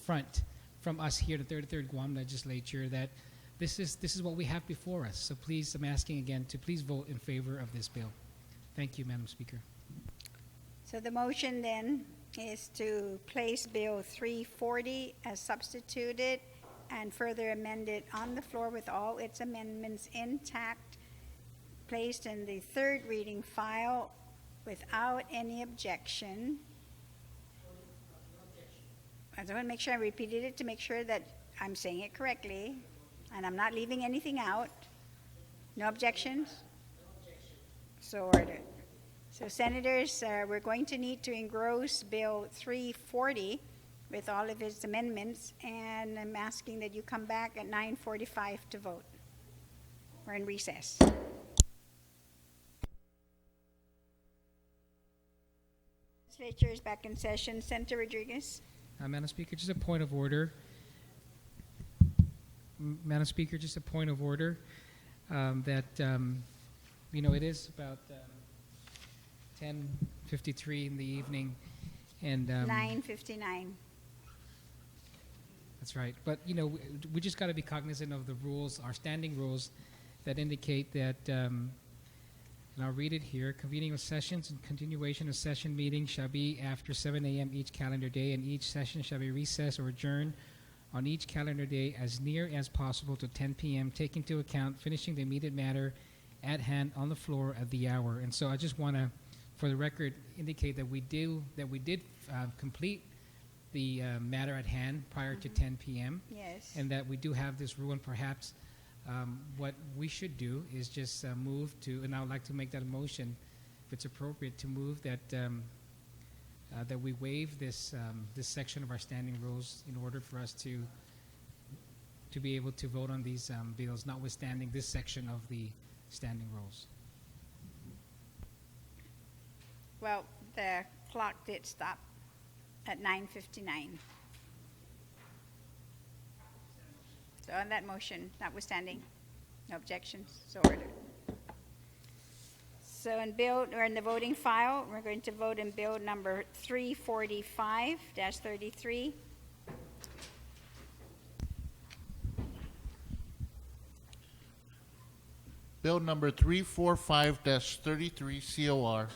front from us here, the 33rd Guam Legislature, that this is what we have before us. So please, I'm asking again to please vote in favor of this bill. Thank you, Madam Speaker. So the motion then is to place Bill 340 as substituted and further amended on the floor with all its amendments intact, placed in the third reading file without any objection. I just want to make sure I repeated it to make sure that I'm saying it correctly, and I'm not leaving anything out. No objections? So ordered. So Senators, we're going to need to engross Bill 340 with all of its amendments, and I'm asking that you come back at 9:45 to vote. We're in recess. Legislature is back in session. Senator Rodriguez. Madam Speaker, just a point of order. Madam Speaker, just a point of order that, it is about 10:53 in the evening, and 9:59. That's right. But, we just got to be cognizant of the rules, our standing rules, that indicate that, and I'll read it here, convening of sessions and continuation of session meetings shall be after 7 a.m. each calendar day, and each session shall be recessed or adjourned on each calendar day as near as possible to 10 p.m., taking into account finishing the immediate matter at hand on the floor at the hour. And so I just want to, for the record, indicate that we did complete the matter at hand prior to 10 p.m. Yes. And that we do have this rule, and perhaps what we should do is just move to, and I would like to make that a motion, if it's appropriate, to move that that we waive this this section of our standing rules in order for us to be able to vote on these bills, notwithstanding this section of the standing rules. Well, the clock did stop at 9:59. So on that motion, notwithstanding, no objections, so ordered. So in the voting file, we're going to vote in bill number 345-33. Bill number 345-33 COR,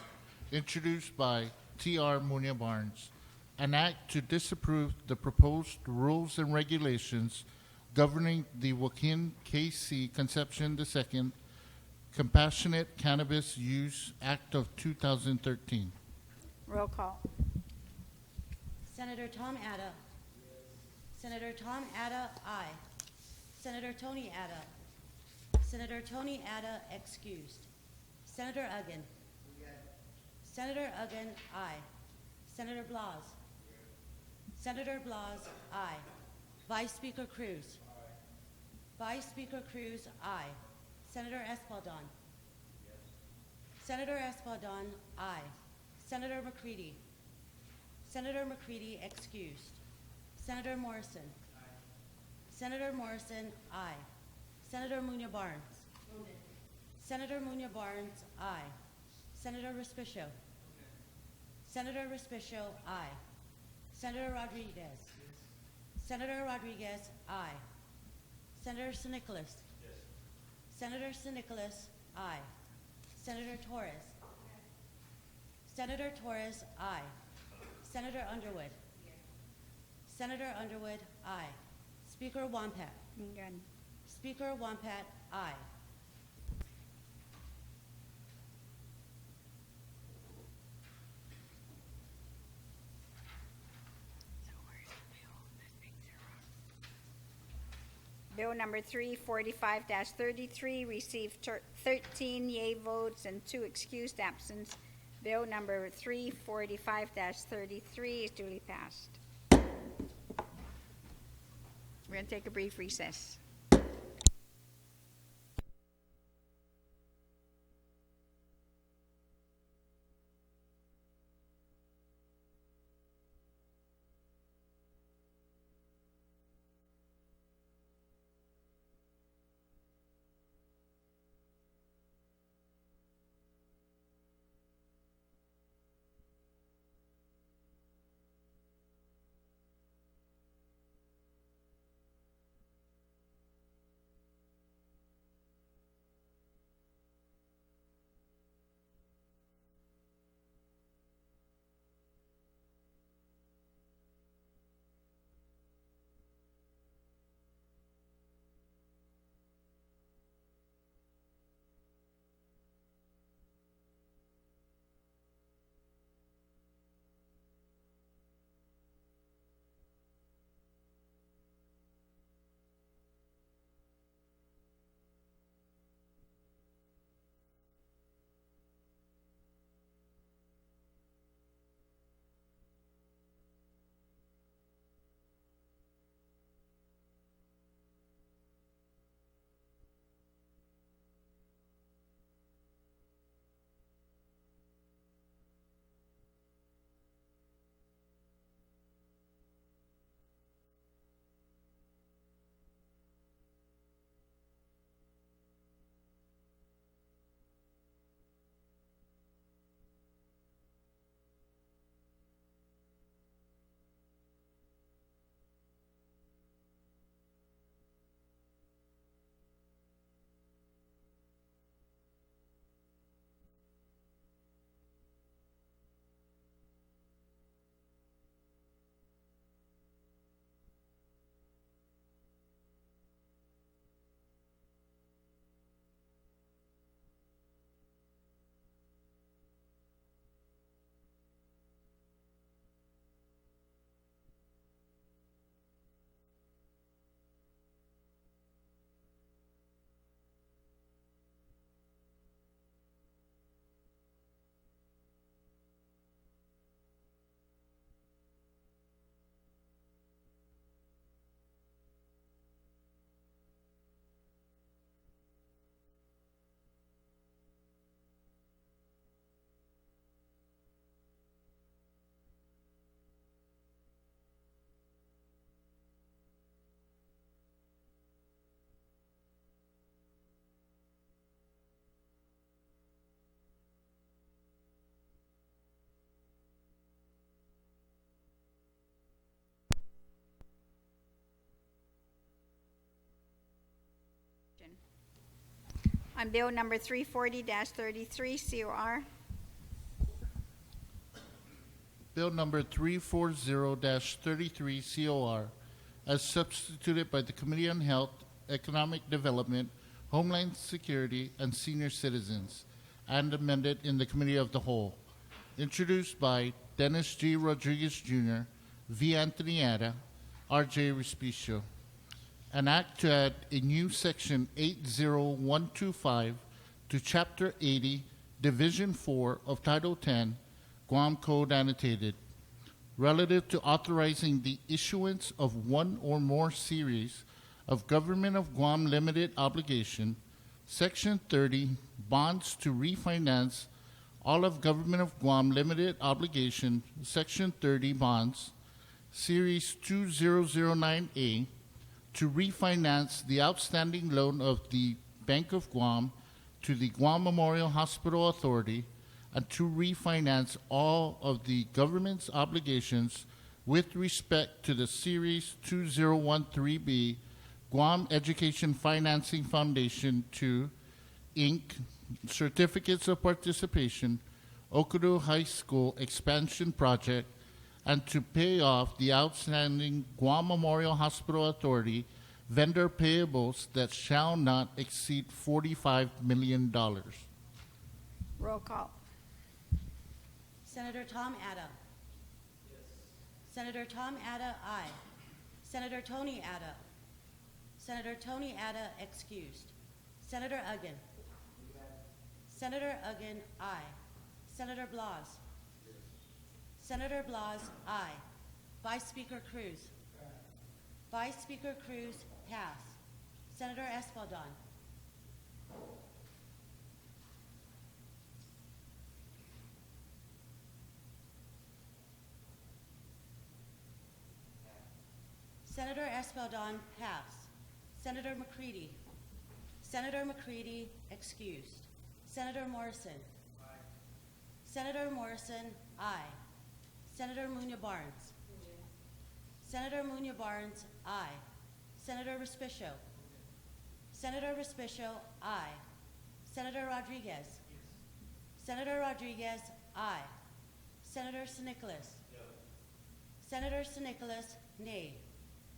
introduced by T.R. Muña Barnes, an act to disapprove the proposed rules and regulations governing the Joaquin K.C. Concepcion II Compassionate Cannabis Use Act of 2013. Roll call. Senator Tom Atta. Senator Tom Atta, aye. Senator Tony Atta. Senator Tony Atta, excused. Senator Uggan. Senator Uggan, aye. Senator Blas. Senator Blas, aye. Vice Speaker Cruz. Vice Speaker Cruz, aye. Senator Espaldon. Senator Espaldon, aye. Senator McCready. Senator McCready, excused. Senator Morrison. Senator Morrison, aye. Senator Muña Barnes. Senator Muña Barnes, aye. Senator Respicio. Senator Respicio, aye. Senator Rodriguez. Senator Rodriguez, aye. Senator San Nicolas. Senator San Nicolas, aye. Senator Torres. Senator Torres, aye. Senator Underwood. Senator Underwood, aye. Speaker Wampat. None. Speaker Wampat, aye. Bill number 345-33 received 13 yea votes and 2 excused absence. Bill number 345-33 is duly passed. We're going to take a brief recess. On bill number 340-33, COR. Bill number 340-33 COR, as substituted by the Committee on Health, Economic Development, Homeland Security, and Senior Citizens, and amended in the Committee of the Whole. Introduced by Dennis G. Rodriguez Jr., V. Anthony Ada, R.J. Respicio. An act to add a new section 80125 to Chapter 80, Division 4 of Title 10, Guam Code Annotated, relative to authorizing the issuance of one or more series of Government of Guam Limited Obligation, Section 30, bonds to refinance all of Government of Guam Limited Obligation, Section 30 bonds, Series 2009A, to refinance the outstanding loan of the Bank of Guam to the Guam Memorial Hospital Authority, and to refinance all of the government's obligations with respect to the Series 2013B Guam Education Financing Foundation 2, Inc., Certificates of Participation, Okudu High School Expansion Project, and to pay off the outstanding Guam Memorial Hospital Authority vendor payables that shall not exceed $45 million. Roll call. Senator Tom Ada. Yes. Senator Tom Ada, aye. Senator Tony Ada. Senator Tony Ada, excused. Senator Uggan. Senator Uggan, aye. Senator Blas. Yes. Senator Blas, aye. Vice Speaker Cruz. Vice Speaker Cruz, pass. Senator Espaldon. Senator Espaldon, pass. Senator McCready. Senator McCready, excused. Senator Morrison. Aye. Senator Morrison, aye. Senator Muña Barnes. Senator Muña Barnes, aye. Senator Respicio. Senator Respicio, aye. Senator Rodriguez. Yes. Senator Rodriguez, aye. Senator Sinicolas. No. Senator Sinicolas, nay.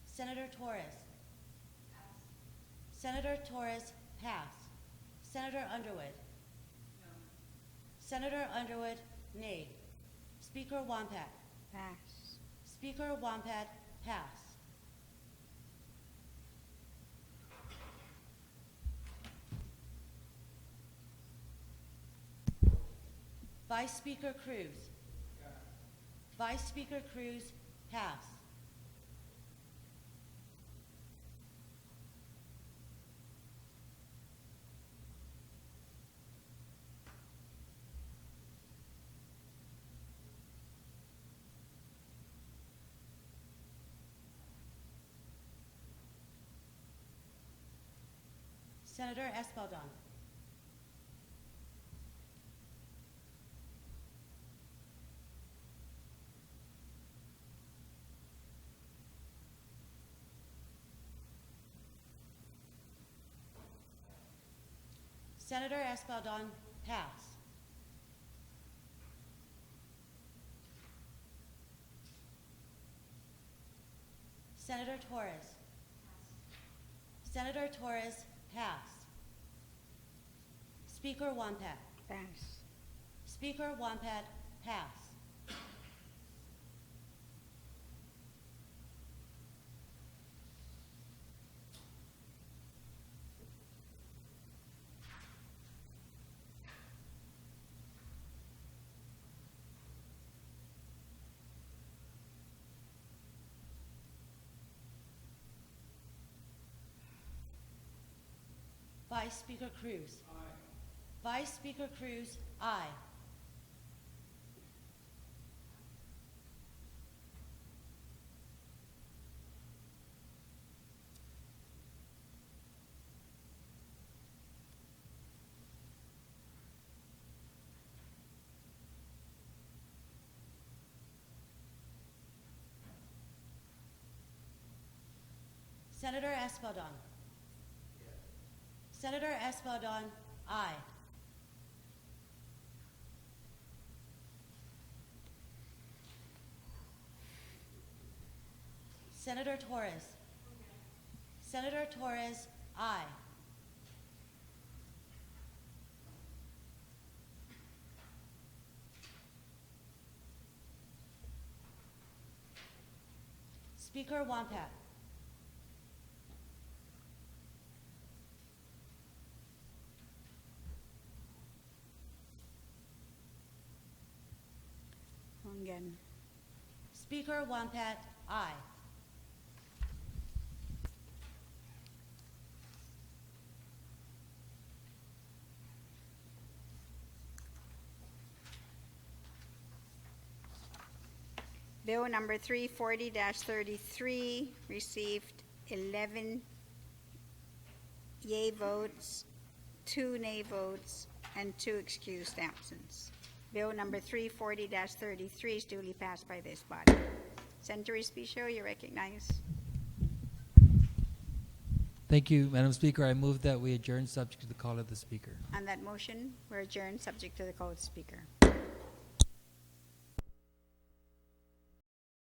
Senator Torres. Pass. Senator Torres, pass. Senator Underwood. No. Senator Underwood, nay. Speaker Wampat. Pass. Speaker Wampat, pass. Vice Speaker Cruz. Vice Speaker Cruz, pass. Senator Espaldon. Senator Espaldon, pass. Senator Torres. Senator Torres, pass. Speaker Wampat. Pass. Speaker Wampat, pass. Vice Speaker Cruz. Aye. Vice Speaker Cruz, aye. Senator Espaldon. Senator Espaldon, Aye. Senator Torres. Senator Torres, aye. Speaker Wampat. Again. Speaker Wampat, aye. Bill number 340-33 received 11 yea votes, 2 nay votes, and 2 excused absence. Bill number 340-33 is duly passed by this body. Senator Respicio, you recognize. Thank you, Madam Speaker. I move that we adjourn subject to the call of the Speaker. On that motion, we're adjourned subject to the call of the Speaker.